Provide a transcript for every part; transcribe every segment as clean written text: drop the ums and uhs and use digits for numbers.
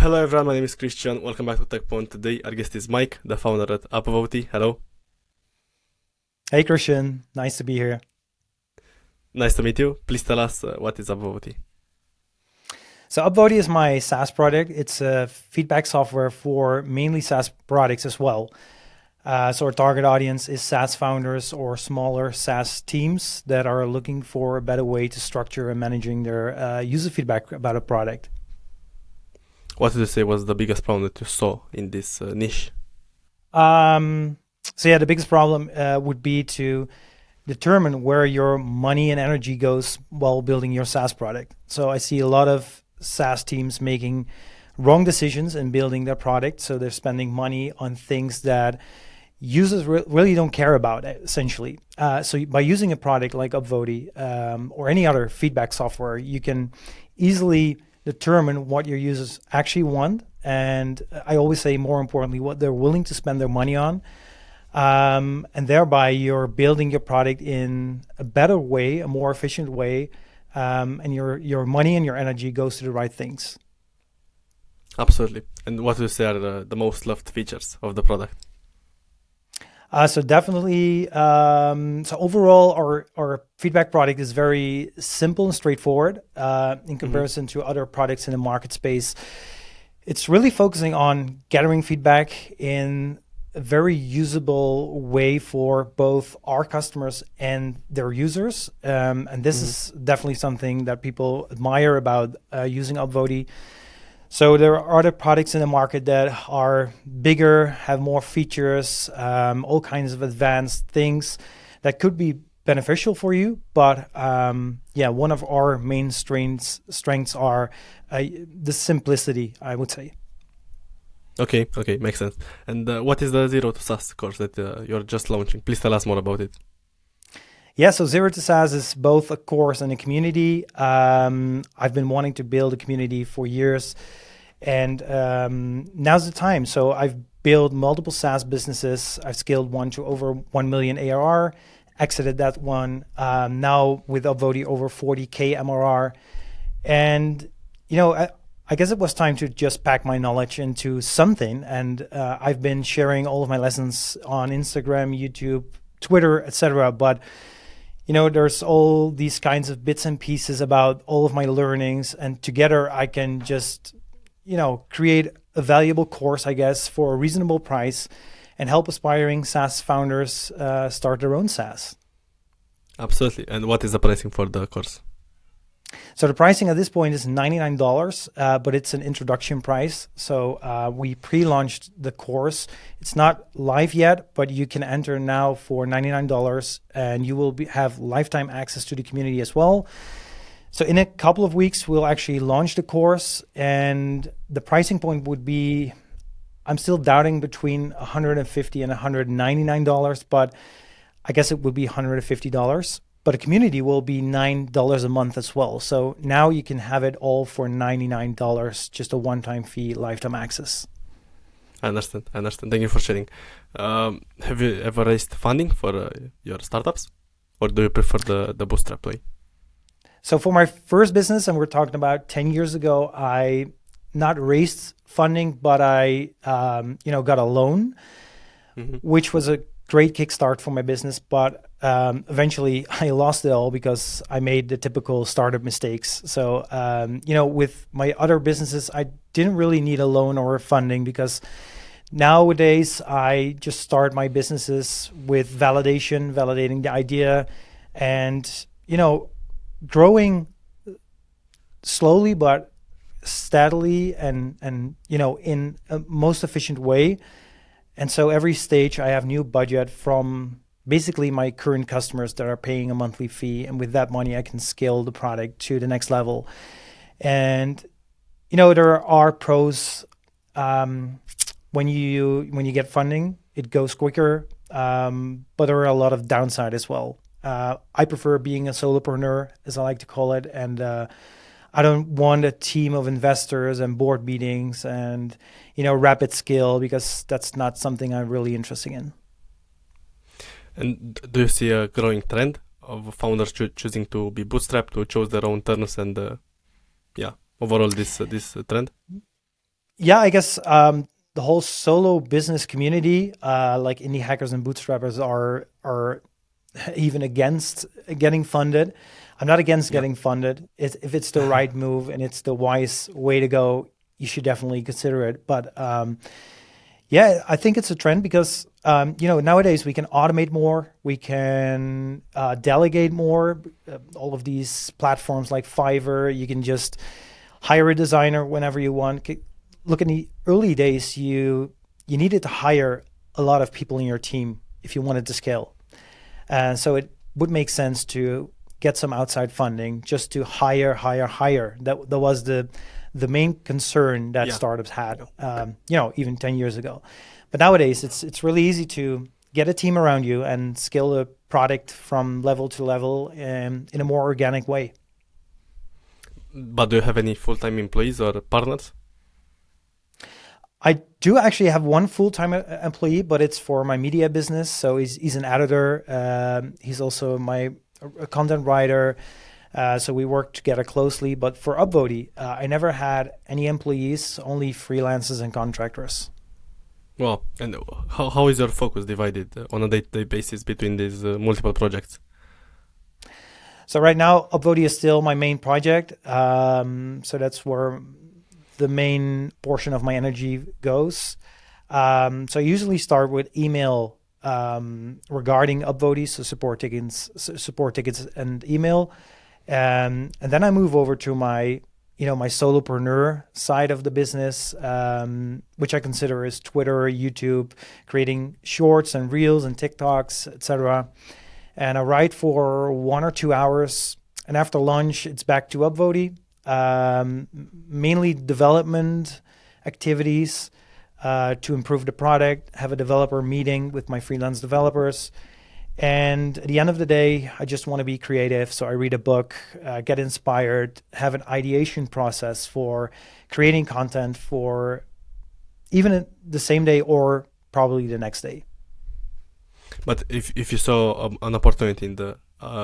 Hello everyone, my name is Christian. Welcome back to Tekpon. Today our guest is Mike, the founder at Upvoty. Hello. Hey Christian, nice to be here. Nice to meet you. Please tell us what is Upvoty. So Upvoty is my SaaS product. It's a feedback software for mainly SaaS products as well. So our target audience is SaaS founders or smaller SaaS teams that are looking for a better way to structure and managing their user feedback about a product. What did you say was the biggest problem that you saw in this niche? The biggest problem would be to determine where your money and energy goes while building your SaaS product. So I see a lot of SaaS teams making wrong decisions in building their product. So they're spending money on things that users really don't care about, essentially. So by using a product like Upvoty or any other feedback software, you can easily determine what your users actually want. And I always say, more importantly, what they're willing to spend their money on. And thereby you're building your product in a better way, a more efficient way, and your money and your energy goes to the right things. Absolutely. And what do you say are the most loved features of the product? So definitely, so overall, our feedback product is very simple and straightforward in comparison to other products in the market space. It's really focusing on gathering feedback in a very usable way for both our customers and their users. And this is definitely something that people admire about using Upvoty. So there are other products in the market that are bigger, have more features, all kinds of advanced things that could be beneficial for you. But one of our main strengths are the simplicity, I would say. Okay, makes sense. And what is the Zero to SaaS course that you're just launching? Please tell us more about it. Yeah, so Zero to SaaS is both a course and a community. I've been wanting to build a community for years, and now's the time. So I've built multiple SaaS businesses. I've scaled one to over 1 million ARR, exited that one. Now with Upvoty over 40K MRR. And, I guess it was time to just pack my knowledge into something. And I've been sharing all of my lessons on Instagram, YouTube, Twitter, etc. But there's all these kinds of bits and pieces about all of my learnings, and together I can just, create a valuable course, I guess, for a reasonable price and help aspiring SaaS founders start their own SaaS. Absolutely. And what is the pricing for the course? So the pricing at this point is $99, but it's an introduction price. So we pre-launched the course. It's not live yet, but you can enter now for $99 and you will have lifetime access to the community as well. So in a couple of weeks, we'll actually launch the course, and the pricing point would be, I'm still doubting between $150 and $199, but I guess it would be $150. But a community will be $9 a month as well. So now you can have it all for $99, just a one-time fee, lifetime access. I understand. Thank you for sharing. Have you ever raised funding for your startups? Or do you prefer the bootstrap way? So for my first business, and we're talking about 10 years ago, I not raised funding, but I got a loan, which was a great kickstart for my business. But eventually I lost it all because I made the typical startup mistakes. So, with my other businesses, I didn't really need a loan or funding because nowadays I just start my businesses with validating the idea and, growing slowly but steadily and in a most efficient way. And so every stage I have new budget from basically my current customers that are paying a monthly fee. And with that money, I can scale the product to the next level. And, there are pros. When you get funding, it goes quicker. But there are a lot of downside as well. I prefer being a solopreneur, as I like to call it. And I don't want a team of investors and board meetings and, rapid scale, because that's not something I'm really interested in. And do you see a growing trend of founders choosing to be bootstrapped, to choose their own terms, and overall this trend? Yeah, I guess the whole solo business community, like indie hackers and bootstrappers, are even against getting funded. I'm not against Yeah. getting funded. If it's the right move and it's the wise way to go, you should definitely consider it. But yeah, I think it's a trend because nowadays we can automate more, we can delegate more. All of these platforms like Fiverr, you can just hire a designer whenever you want. Look, in the early days, you needed to hire a lot of people in your team if you wanted to scale. And so it would make sense to get some outside funding just to hire. That was the main concern that Yeah. startups Yeah. had, even 10 years ago. But nowadays, it's really easy to get a team around you and scale a product from level to level in a more organic way. But do you have any full-time employees or partners? I do actually have one full-time employee, but it's for my media business. So he's an editor. He's also a content writer. So we work together closely. But for Upvoty, I never had any employees, only freelancers and contractors. Well, and how is your focus divided on a day-to-day basis between these multiple projects? So right now, Upvoty is still my main project. So that's where the main portion of my energy goes. So I usually start with email regarding Upvoty, so support tickets, and email, and then I move over to my solopreneur side of the business, which I consider is Twitter, YouTube, creating shorts and reels and TikToks, etc. And I write for 1 or 2 hours, and after lunch, it's back to Upvoty. Mainly development activities to improve the product, have a developer meeting with my freelance developers. And at the end of the day, I just want to be creative. So I read a book, get inspired, have an ideation process for creating content for even the same day or probably the next day. But if you saw an opportunity in the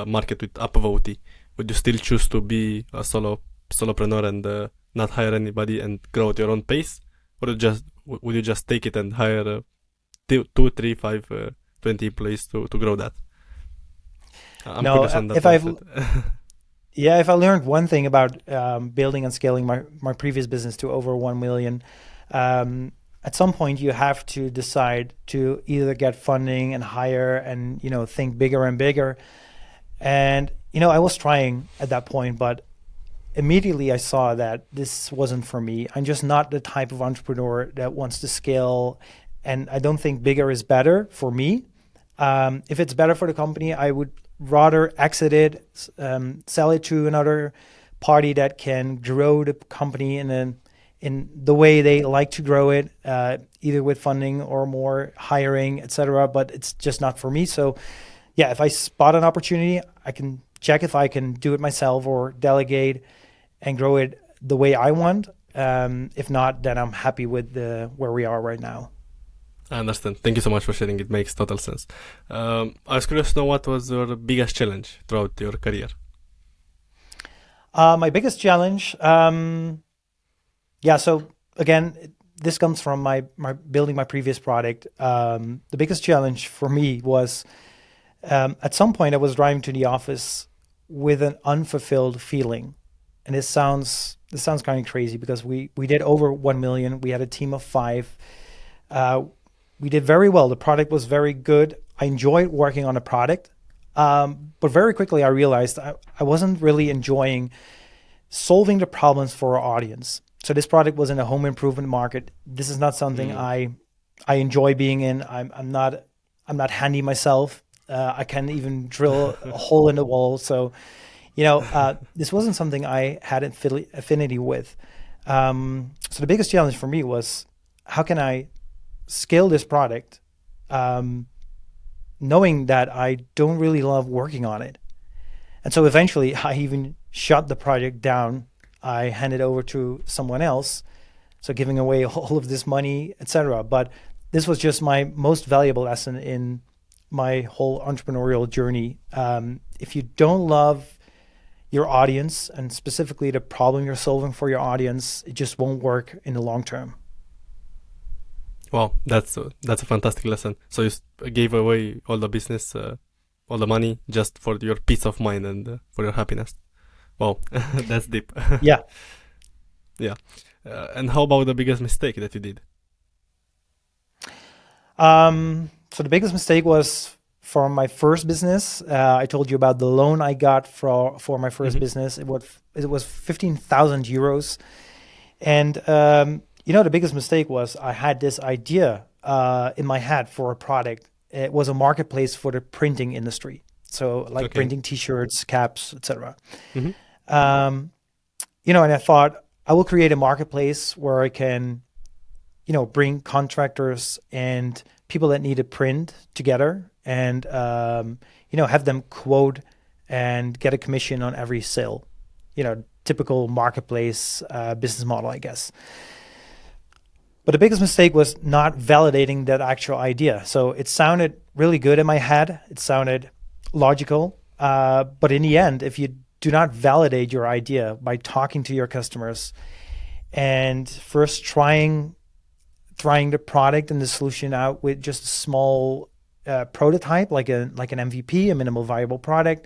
market with Upvoty, would you still choose to be a solopreneur and not hire anybody and grow at your own pace, or would you just take it and hire 2, 3, 5, 20 employees to grow that? I'm No, curious on that mindset. if I learned one thing about building and scaling my previous business to over 1 million, at some point you have to decide to either get funding and hire and think bigger and bigger. And I was trying at that point, but immediately I saw that this wasn't for me. I'm just not the type of entrepreneur that wants to scale, and I don't think bigger is better for me. If it's better for the company, I would rather exit it, sell it to another party that can grow the company in the way they like to grow it, either with funding or more hiring, etc. But it's just not for me. So yeah, if I spot an opportunity, I can check if I can do it myself or delegate and grow it the way I want. If not, then I'm happy with where we are right now. I understand. Thank you so much for sharing. It makes total sense. I was curious to know what was your biggest challenge throughout your career. My biggest challenge, so again, this comes from my building my previous product. The biggest challenge for me was at some point I was driving to the office with an unfulfilled feeling. And this sounds kind of crazy because we did over 1 million. We had a team of 5. We did very well. The product was very good. I enjoyed working on the product. But very quickly I realized I wasn't really enjoying solving the problems for our audience. So this product was in the home improvement market. This is not something I enjoy being in. I'm not handy myself. I can't even drill a hole in the wall. So, this wasn't something I had affinity with. So the biggest challenge for me was, how can I scale this product, knowing that I don't really love working on it? And so eventually I even shut the project down. I handed over to someone else, so giving away all of this money, etc. But this was just my most valuable lesson in my whole entrepreneurial journey. If you don't love your audience and specifically the problem you're solving for your audience, it just won't work in the long term. Wow, that's a fantastic lesson. So you gave away all the business, all the money, just for your peace of mind and for your happiness. Wow, that's deep. Yeah. Yeah. And how about the biggest mistake that you did? So the biggest mistake was for my first business. I told you about the loan I got for my first business. It was 15,000 euros. And the biggest mistake was I had this idea in my head for a product. It was a marketplace for the printing industry. So like printing T-shirts, caps, etc. And I thought I will create a marketplace where I can, bring contractors and people that need a print together and, have them quote and get a commission on every sale. Typical marketplace business model, I guess. But the biggest mistake was not validating that actual idea. So it sounded really good in my head. It sounded logical. But in the end, if you do not validate your idea by talking to your customers and first trying the product and the solution out with just a small prototype, like an MVP, a minimal viable product,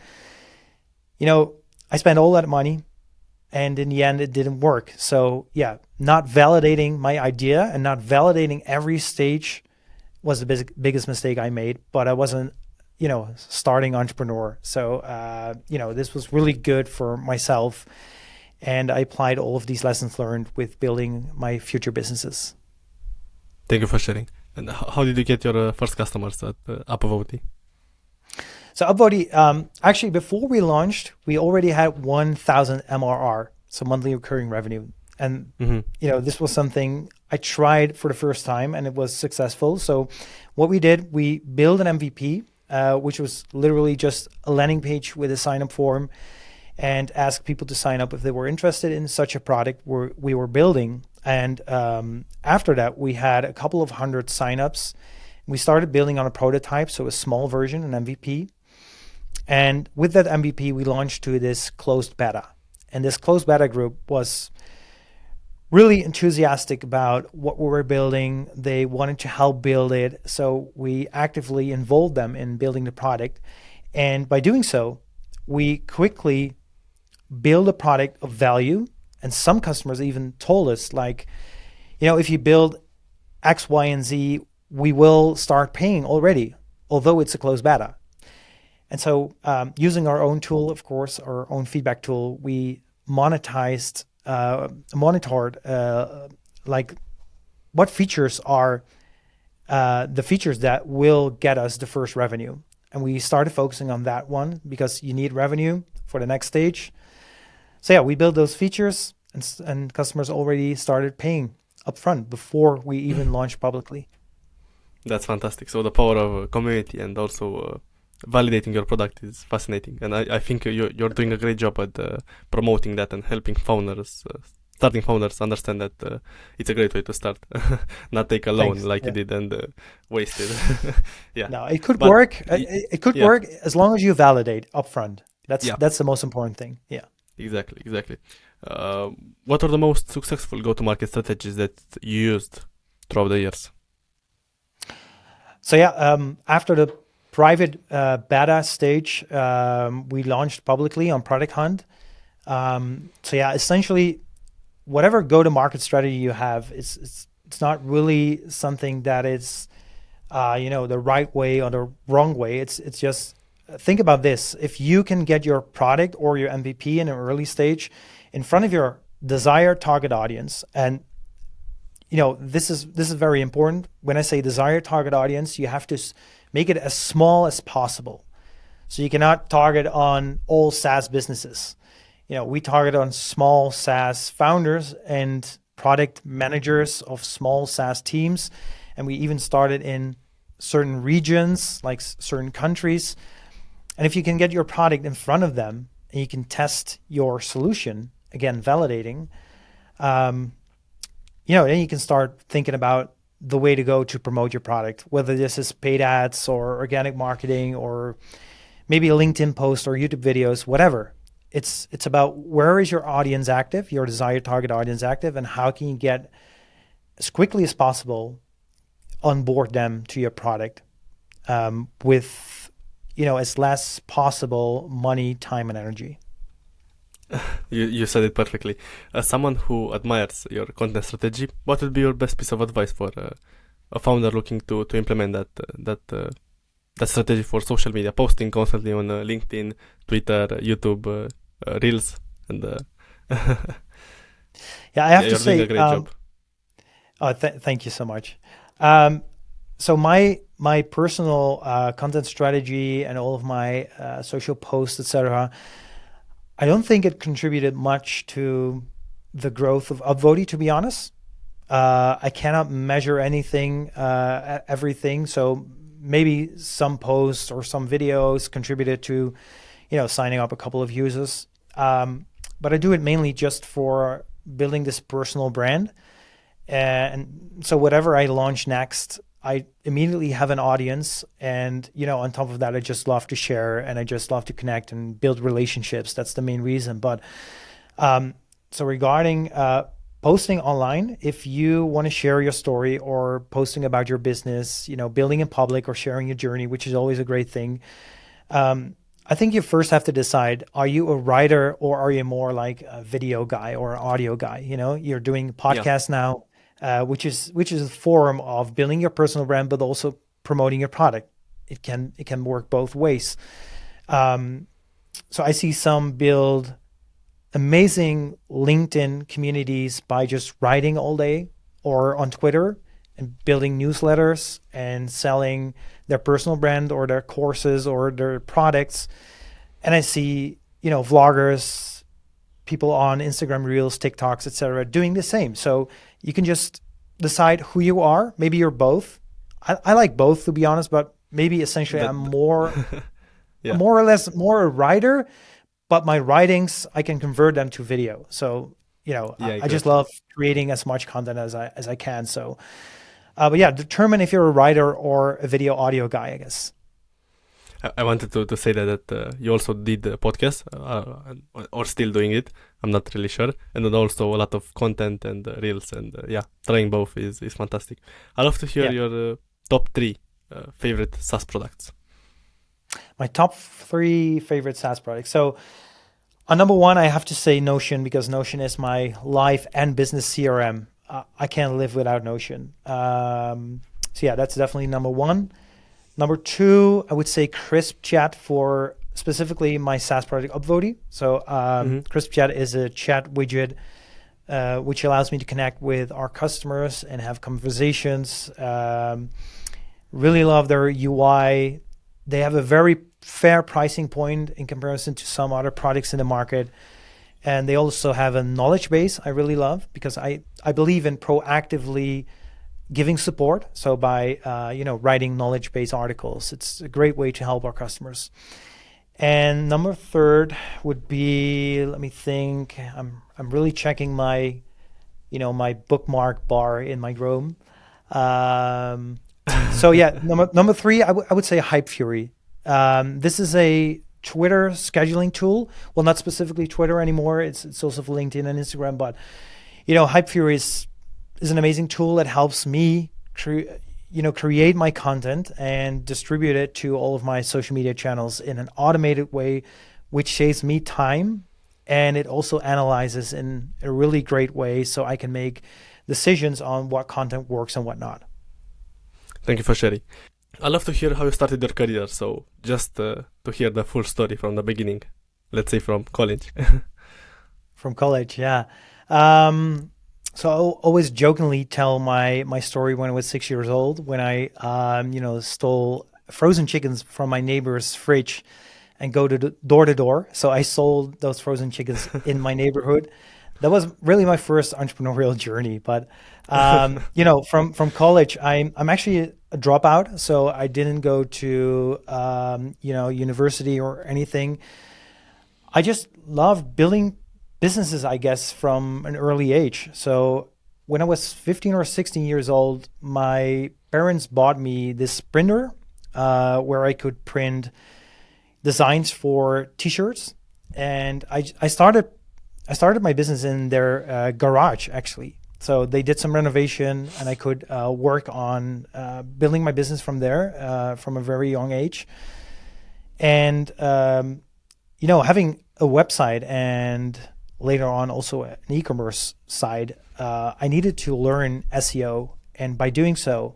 I spent all that money. And in the end, it didn't work. So yeah, not validating my idea and not validating every stage was the biggest mistake I made. But I wasn't, starting entrepreneur. So, this was really good for myself. And I applied all of these lessons learned with building my future businesses. Thank you for sharing. And how did you get your first customers at Upvoty? So Upvoty, actually, before we launched, we already had 1,000 MRR, so monthly recurring revenue. And, this was something I tried for the first time and it was successful. So what we did, we built an MVP, which was literally just a landing page with a sign-up form and asked people to sign up if they were interested in such a product we were building. And after that, we had a couple of hundred signups. We started building on a prototype, so a small version, an MVP. And with that MVP, we launched to this closed beta. And this closed beta group was really enthusiastic about what we were building. They wanted to help build it. So we actively involved them in building the product. And by doing so, we quickly build a product of value. And some customers even told us, like, if you build X, Y, and Z, we will start paying already, although it's a closed beta. And so using our own tool, of course, our own feedback tool, we monitored like what features are the features that will get us the first revenue. And we started focusing on that one because you need revenue for the next stage. So yeah, we built those features and customers already started paying upfront before we even launched publicly. That's fantastic. So the power of a community and also validating your product is fascinating. And I think you're doing a great job at promoting that and helping founders, starting founders understand that it's a great way to start. Not take a loan you did and waste it. Yeah. No, it could work. It could work as long as you validate upfront. That's the most important thing. Yeah. Exactly. What are the most successful go-to-market strategies that you used throughout the years? So after the private beta stage, we launched publicly on Product Hunt. Essentially, whatever go-to-market strategy you have, it's not really something that is, the right way or the wrong way. It's just think about this: if you can get your product or your MVP in an early stage in front of your desired target audience, and this is very important. When I say desired target audience, you have to make it as small as possible. So you cannot target on all SaaS businesses. We target on small SaaS founders and product managers of small SaaS teams. And we even started in certain regions, like certain countries. And if you can get your product in front of them and you can test your solution, again, validating, then you can start thinking about the way to go to promote your product, whether this is paid ads or organic marketing or maybe a LinkedIn post or YouTube videos, whatever. it's about where is your audience active, your desired target audience active, and how can you get as quickly as possible onboard them to your product with as less possible money, time, and energy. You said it perfectly. As someone who admires your content strategy, what would be your best piece of advice for a founder looking to implement that strategy for social media, posting constantly on LinkedIn, Twitter, YouTube, Reels, and yeah, I have to you're say, doing a great job. Thank you so much. So my personal content strategy and all of my social posts, etc., I don't think it contributed much to the growth of Upvoty, to be honest. I cannot measure anything, everything. So maybe some posts or some videos contributed to, signing up a couple of users. But I do it mainly just for building this personal brand. And so whatever I launch next, I immediately have an audience. And, on top of that, I just love to share and I just love to connect and build relationships. That's the main reason. But so regarding posting online, if you want to share your story or posting about your business, building in public or sharing your journey, which is always a great thing. I think you first have to decide, are you a writer or are you more like a video guy or an audio guy? You're doing podcasts now, which is a form of building your personal brand, but also promoting your product. It can work both ways. So I see some build amazing LinkedIn communities by just writing all day or on Twitter and building newsletters and selling their personal brand or their courses or their products. And I see, vloggers, people on Instagram Reels, TikToks, etc., doing the same. So you can just decide who you are. Maybe you're both. I like both, to be honest, but maybe essentially I'm more or less a writer, but my writings, I can convert them to video. So, I just love creating as much content as I can. So, but yeah, determine if you're a writer or a video audio guy, I guess. I wanted to say that you also did a podcast or still doing it. I'm not really sure. And then also a lot of content and reels and trying both is fantastic. I'd love to hear your top 3 favorite SaaS products. My top 3 favorite SaaS products. So on number 1, I have to say Notion, because Notion is my life and business CRM. I can't live without Notion. So yeah, that's definitely number 1. Number 2, I would say Crisp Chat for specifically my SaaS project Upvoty. So Crisp Chat is a chat widget which allows me to connect with our customers and have conversations. Really love their UI. They have a very fair pricing point in comparison to some other products in the market. And they also have a knowledge base I really love, because I believe in proactively giving support. So by writing knowledge base articles, it's a great way to help our customers. And number 3 would be, let me think. I'm really checking my my bookmark bar in my Chrome. So yeah, number 3, I would say Hype Fury. This is a Twitter scheduling tool. Well, not specifically Twitter anymore. It's also for LinkedIn and Instagram. But Hype Fury is an amazing tool that helps me create my content and distribute it to all of my social media channels in an automated way, which saves me time, and it also analyzes in a really great way so I can make decisions on what content works and what not. Thank you for sharing. I'd love to hear how you started your career. So just to hear the full story from the beginning, let's say from college. From college, yeah. So I always jokingly tell my story when I was 6 years old, when I stole frozen chickens from my neighbor's fridge and go to door to door. So I sold those frozen chickens in my neighborhood. That was really my first entrepreneurial journey. But from college, I'm actually a dropout, so I didn't go to university or anything. I just love building businesses, I guess, from an early age. So when I was 15 or 16 years old, my parents bought me this printer where I could print designs for t-shirts. and I started my business in their garage, actually. So they did some renovation, and I could work on building my business from there from a very young age. And having a website and later on also an e-commerce side, I needed to learn SEO, and by doing so,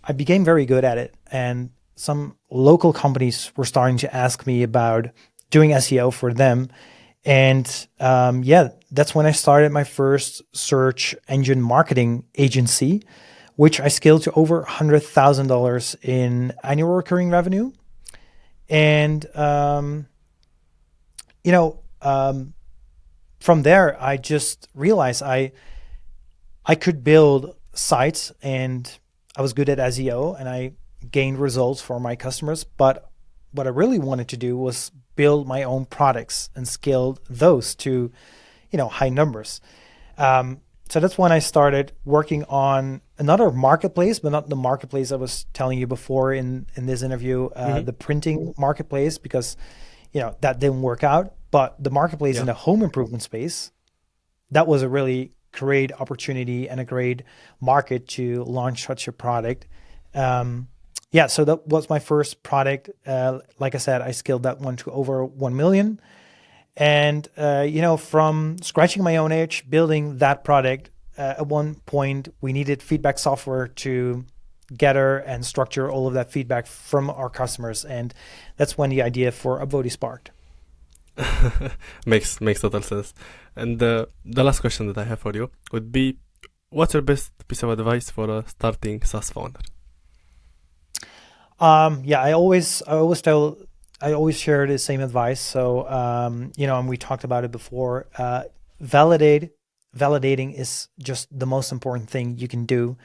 I became very good at it. And some local companies were starting to ask me about doing SEO for them. And that's when I started my first search engine marketing agency, which I scaled to over $100,000 in annual recurring revenue. And, from there, I just realized I could build sites, and I was good at SEO, and I gained results for my customers. But what I really wanted to do was build my own products and scale those to, high numbers. So that's when I started working on another marketplace, but not the marketplace I was telling you before in this interview, the printing marketplace, because, that didn't work out. But the marketplace in the home improvement space, that was a really great opportunity and a great market to launch such a product. So that was my first product. Like I said, I scaled that one to over 1 million. And, from scratching my own itch, building that product, at one point we needed feedback software to gather and structure all of that feedback from our customers. And that's when the idea for Upvoty sparked. Makes total sense. And the last question that I have for you would be, what's your best piece of advice for a starting SaaS founder? I always share the same advice. So, and we talked about it before. Validating is just the most important thing you can do,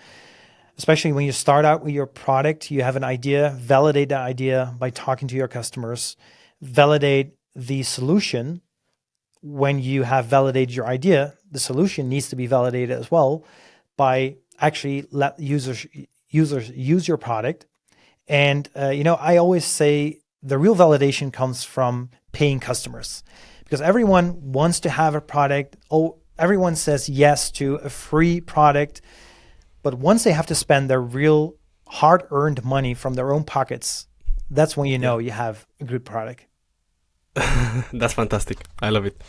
especially when you start out with your product. You have an idea, validate that idea by talking to your customers, validate the solution. When you have validated your idea, the solution needs to be validated as well by actually let users use your product. And, I always say the real validation comes from paying customers, because everyone wants to have a product. Everyone says yes to a free product. But once they have to spend their real hard-earned money from their own pockets, that's when you have a good product. That's fantastic. I love it.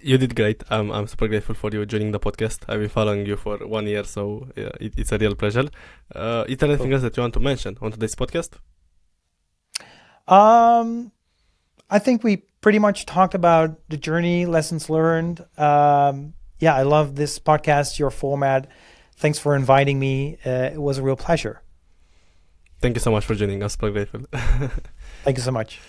You did great. I'm super grateful for you joining the podcast. I've been following you for 1 year, so it's a real pleasure. Is there anything else that you want to mention on today's podcast? I think we pretty much talked about the journey, lessons learned. I love this podcast, your format. Thanks for inviting me. It was a real pleasure. Thank you so much for joining us. Super grateful. Thank you so much.